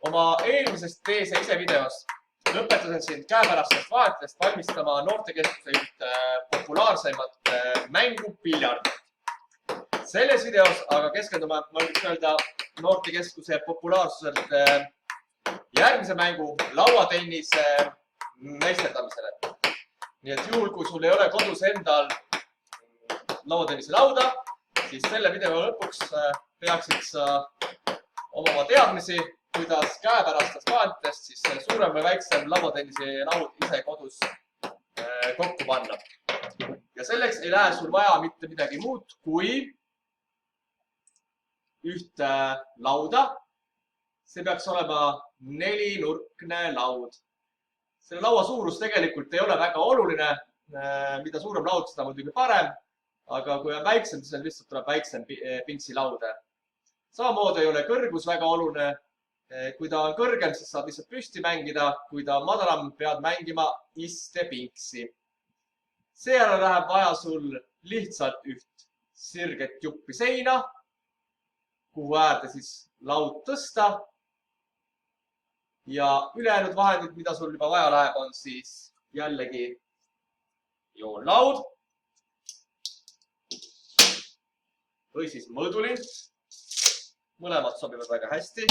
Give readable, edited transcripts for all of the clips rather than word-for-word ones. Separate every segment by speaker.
Speaker 1: Oma eelmisest tee sa ise videos lõpetasin sind käepärastest vahetest valmistama noortekeskuse üht populaarseimat mängu piljardit. Selles videos aga keskendume, ma võiks öelda, noortekeskuse populaarsuselt järgmise mängu lauatennise meisterdamisele. Nii et juhul, kui sul ei ole kodus endal lauatennise lauda, siis selle video lõpuks peaksid sa omama teadmisi, kuidas käepärastest vahetest siis suurem või väiksem lauatennise laud ise kodus kokku panna. Ja selleks ei lähe sul vaja mitte midagi muud kui ühte lauda. See peaks olema 4-nurkne laud. Selle laua suurus tegelikult ei ole väga oluline. Mida suurem laud, seda muidugi parem. Aga kui on väiksem, siis lihtsalt tuleb väiksem pintsi laude. Samamoodi ei ole kõrgus väga oluline. Kui ta on kõrgem, siis saad lihtsalt püsti mängida. Kui ta on madalam, pead mängima istepinksi. Seejärel läheb vaja sul lihtsalt üht sirget juppi seina, kuhu äärde siis laud tõsta. Ja ülejäänud vahendid, mida sul juba vaja läheb, on siis jällegi joonlaud või siis mõõdulin. Mõlemad sobivad väga hästi.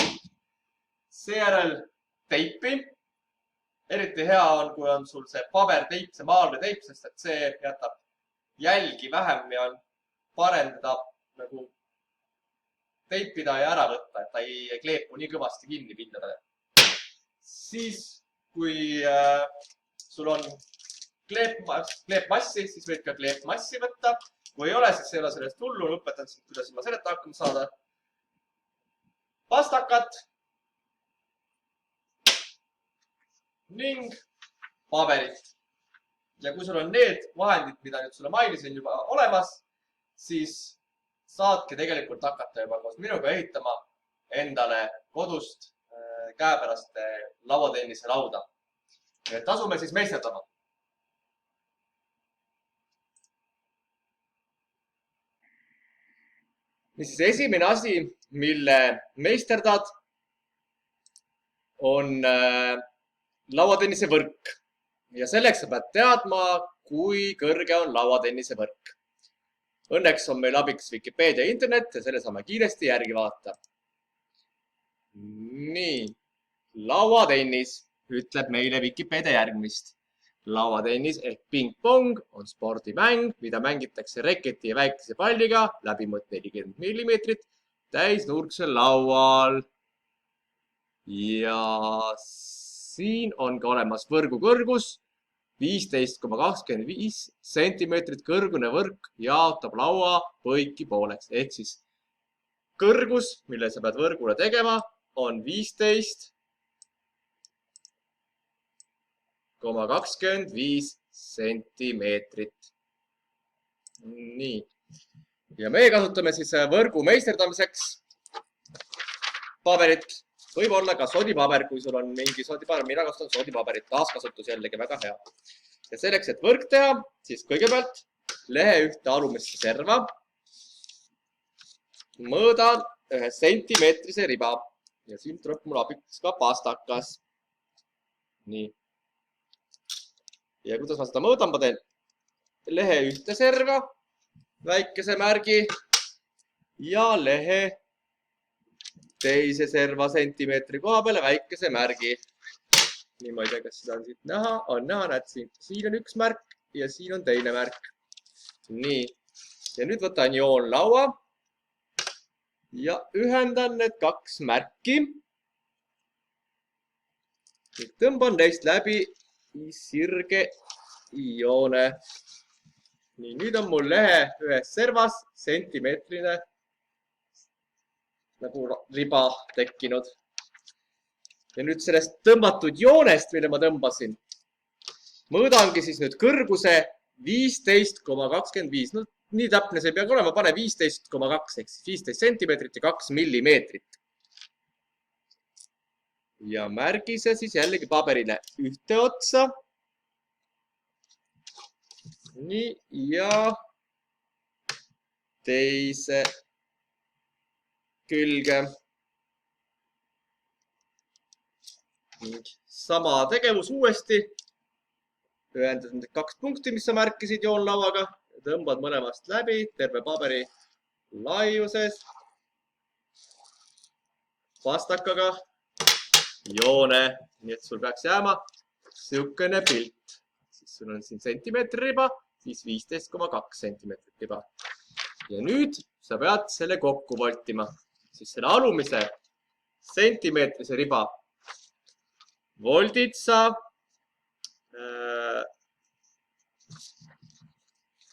Speaker 1: Seejärel teipi. Eriti hea on, kui on sul see paberteip, see maalveteip, sest et see jätab jälgi vähem ja on parem teda nagu teipida ja ära võtta, et ta ei kleepu nii kõvasti kinni pindadele. Siis, kui sul on kleepmassi, siis võid ka kleepmassi võtta. Kui ei ole, siis ei ole sellest hullu. Õpetan sind, kuidas ilma selleta hakkama saada. Pastakat ning paberit. Ja kui sul on need vahendid, mida nüüd sulle mainisin juba olemas, siis saadki tegelikult hakata juba koos minuga ehitama endale kodust käepäraste lauatennise lauda. Tasume siis meisterdama. Niisiis, esimene asi, mille meisterdad, on lauatennise võrk. Ja selleks sa pead teadma, kui kõrge on lauatennise võrk. Õnneks on meil abiks Wikipedia internet ja selle saame kiiresti järgi vaadata. Nii, lauatennis ütleb meile Wikipedia järgmist. Lauatennis ehk ping-pong on spordimäng, mida mängitakse reketi ja väikese palliga läbimõõt 40 mm täisnurksel laual. Ja siin on ka olemas võrgu kõrgus 15,25 cm kõrgune võrk jaotab laua põiki pooleks. Ehk siis kõrgus, mille sa pead võrgule tegema, on 15,25 sentimeetrit. Nii. Ja meie kasutame siis võrgu meisterdamiseks paberit. Võib olla ka sodipaber, kui sul on mingi sodipaber. Mina kasutan sodipaberit. Taaskasutus jällegi väga hea. Ja selleks, et võrk teha, siis kõigepealt lehe ühte alumisse serva. Mõõda 1 sentimeetrise riba. Ja siin tuleb mul abiks ka pastakas. Nii. Ja kuidas ma seda mõõdan? Ma teen lehe ühte serva, väikese märgi ja lehe teise serva sentimeetri koha peale väikese märgi. Nii, ma ei tea, kas seda on siit näha. On näha, näed siin. Siin on üks märk ja siin on teine märk. Nii. Ja nüüd võtan joonlaua. Ja ühendan need 2 märki. Tõmban neist läbi sirge joone. Nii, nüüd on mul lehe ühes servas sentimeetrine nagu riba tekkinud. Ja nüüd sellest tõmbatud joonest, mille ma tõmbasin, mõõdangi siis nüüd kõrguse 15,25. No, nii täpne see peab olema, pane 15,2 ehk 15 sentimeetrit ja 2 millimeetrit. Ja märgi see siis jällegi paberile ühte otsa. Nii, ja teise külge. Sama tegevus uuesti. Ühendad need 2 punkti, mis sa märkisid joonlauaga. Tõmbad mõlemast läbi terve paberi laiuses. Pastakaga joone. Nii et sul peaks jääma siukene pilt. Siis sul on siin sentimeetri riba, siis 15,2 sentimeetrit riba. Ja nüüd sa pead selle kokku voltima. Siis selle alumise sentimeetrise riba voldid sa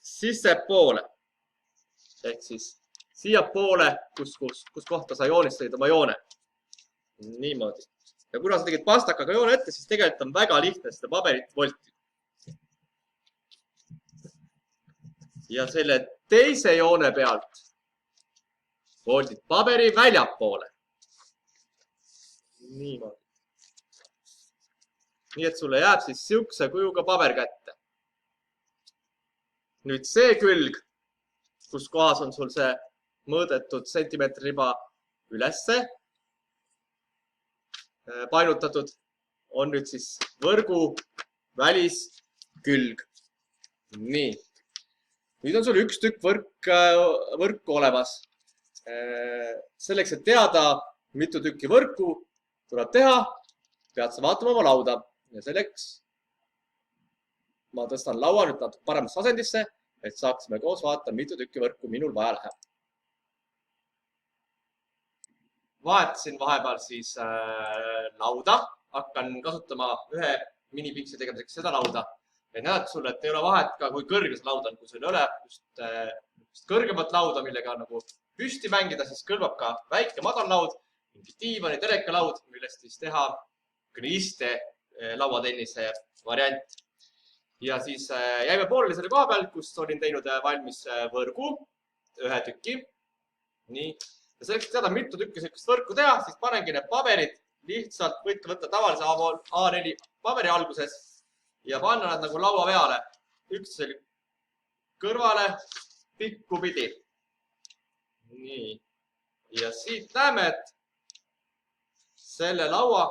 Speaker 1: sissepoole. Ehk siis siia poole, kus kohta sa joonistasid oma joone. Niimoodi. Ja kuna sa tegid pastakaga joone ette, siis tegelikult on väga lihtne seda paberit voltida. Ja selle teise joone pealt voldid paberi väljapoole. Niimoodi. Nii et sulle jääb siis siukse kujuga paber kätte. Nüüd see külg, kus kohas on sul see mõõdetud sentimeetri riba ülesse painutatud, on nüüd siis võrgu väliskülg. Nii. Nüüd on sul üks tükk võrku olemas. Selleks, et teada, mitu tükki võrku tuleb teha, pead sa vaatama oma lauda. Ja selleks ma tõstan laua nüüd natuke paremasse asendisse, et saaksime koos vaadata, mitu tükki võrku minul vaja läheb. Vahetasin vahepeal siis lauda. Hakkan kasutama ühe minipinksi tegemiseks seda lauda. Ja näed sulle, et ei ole vahet ka, kui kõrge see laud on. Kui sul ei ole just kõrgemat lauda, millega nagu püsti mängida, siis kõlbab ka väike madal laud, mingi diivani, telekalaud, millest siis teha iste lauatennise variant. Ja siis jäime pooleli selle koha peal, kus olin teinud valmis võrgu, ühe tüki. Nii. Ja selleks teada, mitu tükki sellist võrku teha, siis panengi need paberid lihtsalt, võite võtta tavalise A4 paberi alguses ja panna nad nagu laua peale. Üks kõrvale pikku pidi. Nii. Ja siit näeme, et selle laua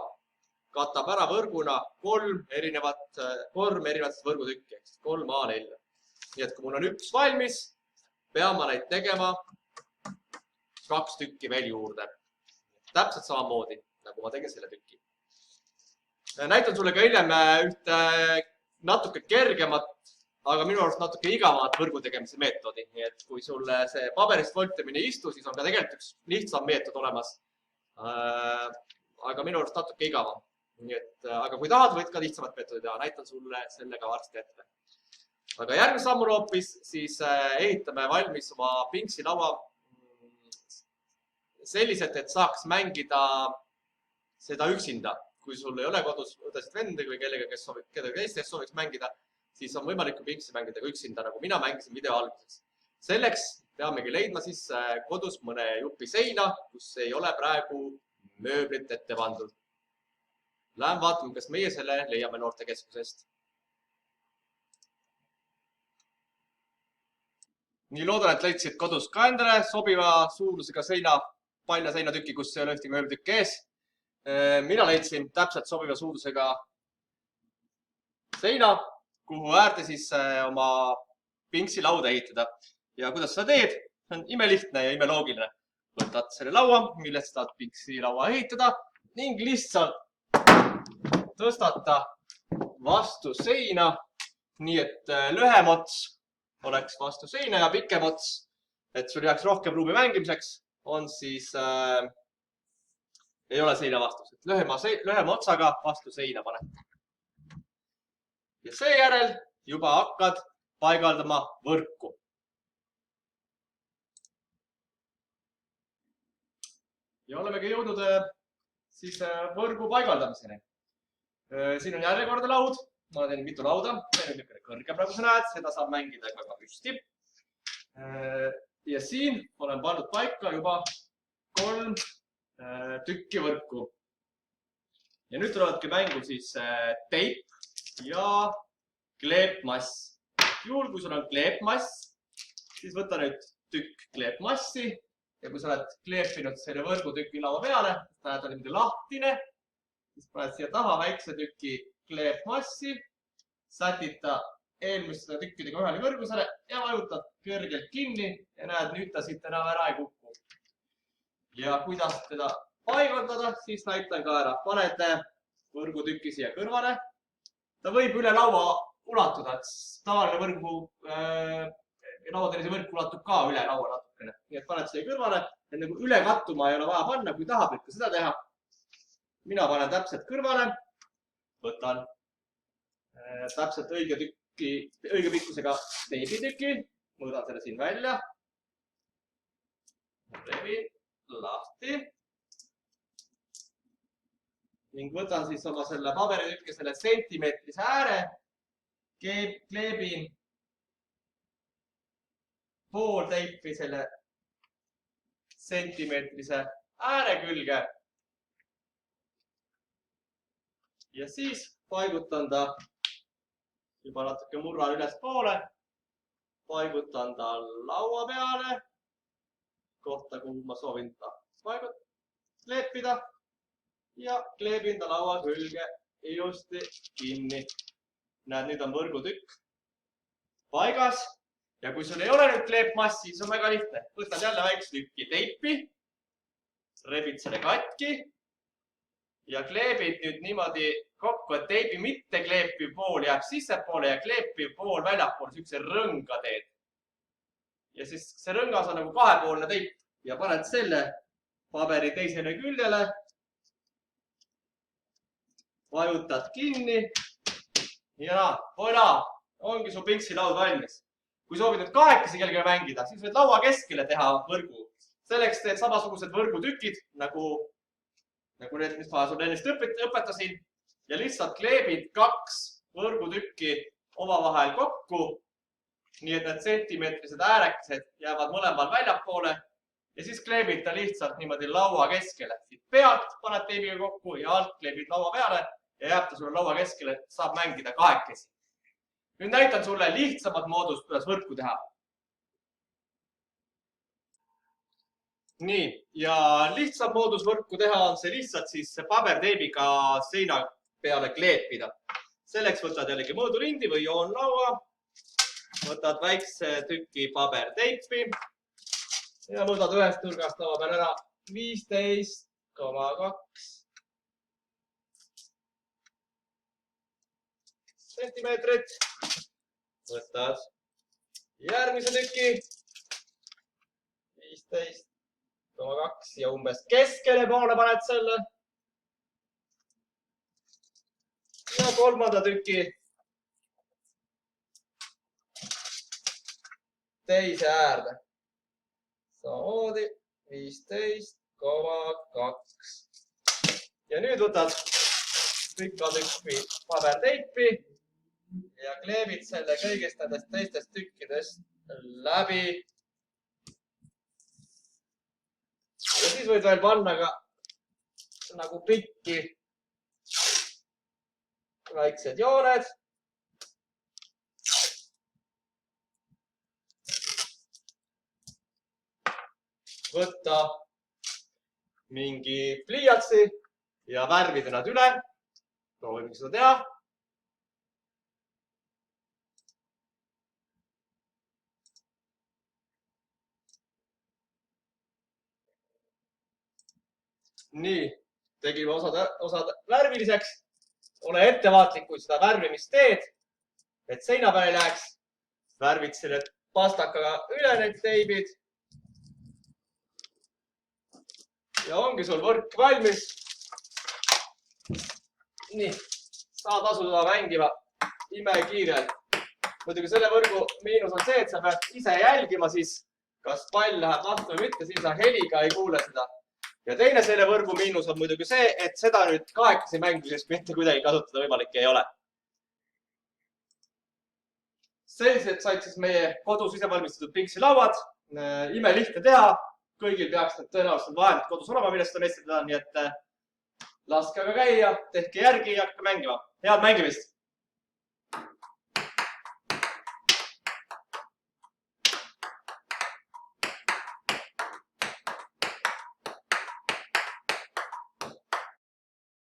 Speaker 1: katab ära võrguna kolm erinevat võrgutükki, ehk 3 A4. Nii et kui mul on üks valmis, pean ma neid tegema 2 tükki veel juurde. Täpselt samamoodi, nagu ma tegin selle tüki. Näitan sulle ka hiljem ühte natuke kergemat, aga minu arust natuke igavat võrgu tegemise meetodi. Nii et kui sulle see paberist voltimine ei istu, siis on ka tegelikult üks lihtsam meetod olemas. Aga minu arust natuke igavam. Nii et, aga kui tahad, võid ka lihtsamat meetodi teha. Näitan sulle selle ka varsti ette. Aga järgmine sammul hoopis siis ehitame valmis oma pingsilaua selliselt, et saaks mängida seda üksinda. Kui sul ei ole kodus õdesid vendi või kellega teistest sooviks mängida, siis on võimalik pingsi mängida ka üksinda, nagu mina mängisin video alguses. Selleks peamegi leidma siis kodus mõne jupi seina, kus ei ole praegu mööblit ette pandud. Lähen vaatame, kas meie selle leiame noortekeskusest. Nii loodan, et leidsid kodus ka endale sobiva suurusega seina, palja seinatüki, kus ei ole ühtegi mööblitükki ees. Mina leidsin täpselt sobiva suurusega seina, kuhu äärde siis oma pingsilauda ehitada. Ja kuidas sa teed? See on imelihtne ja imeloogiline. Võtad selle laua, millest saad pingsilaua ehitada ning lihtsalt tõstata vastu seina, nii et lühem ots oleks vastu seina ja pikem ots, et sul jääks rohkem ruumi mängimiseks, on siis, ei ole seina vastus, et lühema otsaga vastu seina paned. Ja seejärel juba hakkad paigaldama võrku. Ja olemegi jõudnud siis võrgu paigaldamiseni. Siin on järjekordne laud. Ma teen mitu lauda. See on niisugune kõrgem, nagu sa näed. Seda saab mängida ka püsti. Ja siin olen pannud paika juba 3 tükki võrku. Ja nüüd tulevadki mängu siis teip ja kleepmass. Juhul, kui sul on kleepmass, siis võta nüüd tükk kleepmassi. Ja kui sa oled kleepinud selle võrgutüki laua peale, näed, on niimoodi lahtine, siis paned siia taha väikse tüki kleepmassi, sätid ta eelmiste tükkidega ühele kõrgusele ja vajutad kõrgelt kinni ja näed, nüüd ta siit enam ära ei kuku. Ja kuidas teda paigaldada, siis näitan ka ära. Paned võrgutüki siia kõrvale. Ta võib üle laua ulatuda, et tavaline lauatelise võrk ulatub ka üle laua natukene. Nii et paned siia kõrvale, et nagu üle kattuma ei ole vaja panna, kui tahab ikka seda teha. Mina panen täpselt kõrvale, võtan täpselt õige pikkusega teibitüki, mõõdan selle siin välja, rebin lahti ning võtan siis oma selle paberitükki selle sentimeetrise ääre, kleebin pool teipi selle sentimeetrise ääre külge ja siis paigutan ta juba natuke murran üles poole, paigutan ta laua peale, kohta, kuhu ma soovin ta kleepida ja kleebin ta laua külge ilusti kinni. Näed, nüüd on võrgutükk paigas ja kui sul ei ole nüüd kleepmassi, siis on väga lihtne. Võtad jälle väikse tükki teipi, rebid selle katki ja kleebid nüüd niimoodi kokku, et teibi mitte kleepiv pool jääb sissepoole ja kleepiv pool väljapoole, sihukese rõnga teed. Ja siis see rõngas on nagu kahepoolne teip ja paned selle paberi teisele küljele, vajutad kinni ja voila, ongi su pinksilaud valmis. Kui soovid nüüd kahekesi kellega mängida, siis võid laua keskele teha võrgu. Selleks teed samasugused võrgutükid, nagu need, mis ma sulle ennist õpetasin ja lihtsalt kleebid 2 võrgutükki omavahel kokku, nii et need sentimeetrised äärekesed jäävad mõlemal väljapoole ja siis kleebid ta lihtsalt niimoodi laua keskele. Siit pealt paned teibiga kokku ja alt kleebid laua peale ja jääb ta sulle laua keskele, et saab mängida kahekesi. Nüüd näitan sulle lihtsamat moodust, kuidas võrku teha. Nii, ja lihtsam moodus võrku teha on see lihtsalt siis paberteibiga seina peale kleepida. Selleks võtad jällegi mõõdurindi või joonlaua, võtad väikse tüki paberteipi ja mõõdad ühest nurgast laua peal ära 15,2 sentimeetrit. Võtad järgmise tüki 15,2 ja umbes keskele poole paned selle. Ja kolmanda tüki teise äärde. Samamoodi 15,2. Ja nüüd võtad pika tükki paberteipi ja kleebid selle kõigest nendest teistest tükkidest läbi. Ja siis võid veel panna ka nagu pikki väiksed jooned. Võtta mingi pliiatsi ja värvida nad üle. Proovime seda teha. Nii, tegime osad värviliseks. Ole ettevaatlik, kui seda värvimist teed, et seina peale ei läheks. Värvid selle pastakaga üle need teibid. Ja ongi sul võrk valmis. Nii, saad asuda mängima imekiirelt. Muidugi selle võrgu miinus on see, et sa pead ise jälgima siis, kas pall läheb lahti või mitte, siis sa heliga ei kuule seda. Ja teine selle võrgu miinus on muidugi see, et seda nüüd kahekesi mängimiseks mitte kuidagi kasutada võimalik ei ole. Sellised said siis meie kodus ise valmistatud pingsilauad. Ime lihtne teha. Kõigil peaks need tõenäoliselt vahendid kodus olema, millest on estada, nii et laske aga käia, tehke järgi ja hakake mängima. Head mängimist!